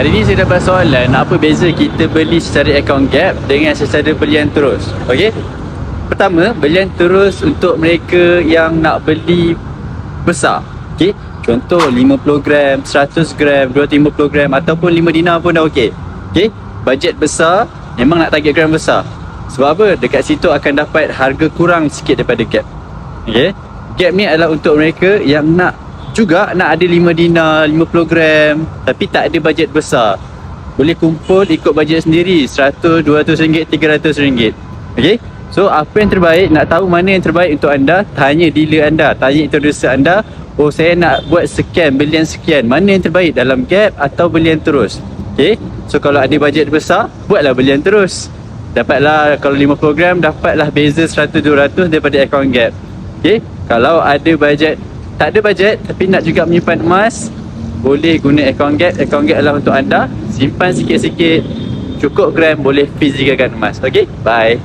Hari ni saya dapat soalan, apa beza kita beli secara account gap dengan secara belian terus. Okey. Pertama, belian terus untuk mereka yang nak beli besar. Okey. Contoh 50 gram, 100 gram, 250 gram ataupun 5 dinar pun dah okey. Okey. Bajet besar, memang nak target gram besar. Sebab apa? Dekat situ akan dapat harga kurang sikit daripada gap. Okey. Gap ni adalah untuk mereka yang nak ada 5 dinar, 50 gram tapi tak ada bajet besar. Boleh kumpul ikut bajet sendiri, 100, 200 ringgit, 300 ringgit. Okey? So apa yang terbaik, nak tahu mana yang terbaik untuk anda, tanya dealer anda, tanya introducer anda. Oh, saya nak buat sekian, belian sekian, mana yang terbaik dalam gap atau belian terus. Okey? So kalau ada bajet besar, buatlah belian terus. Dapatlah, kalau 50 gram dapatlah beza 100, 200 daripada account gap. Okey? Kalau ada bajet, tak ada bajet tapi nak juga menyimpan emas, boleh guna account gap. Account gap adalah untuk anda, simpan sikit-sikit, cukup gram, boleh fizikalkan emas. Okey, bye.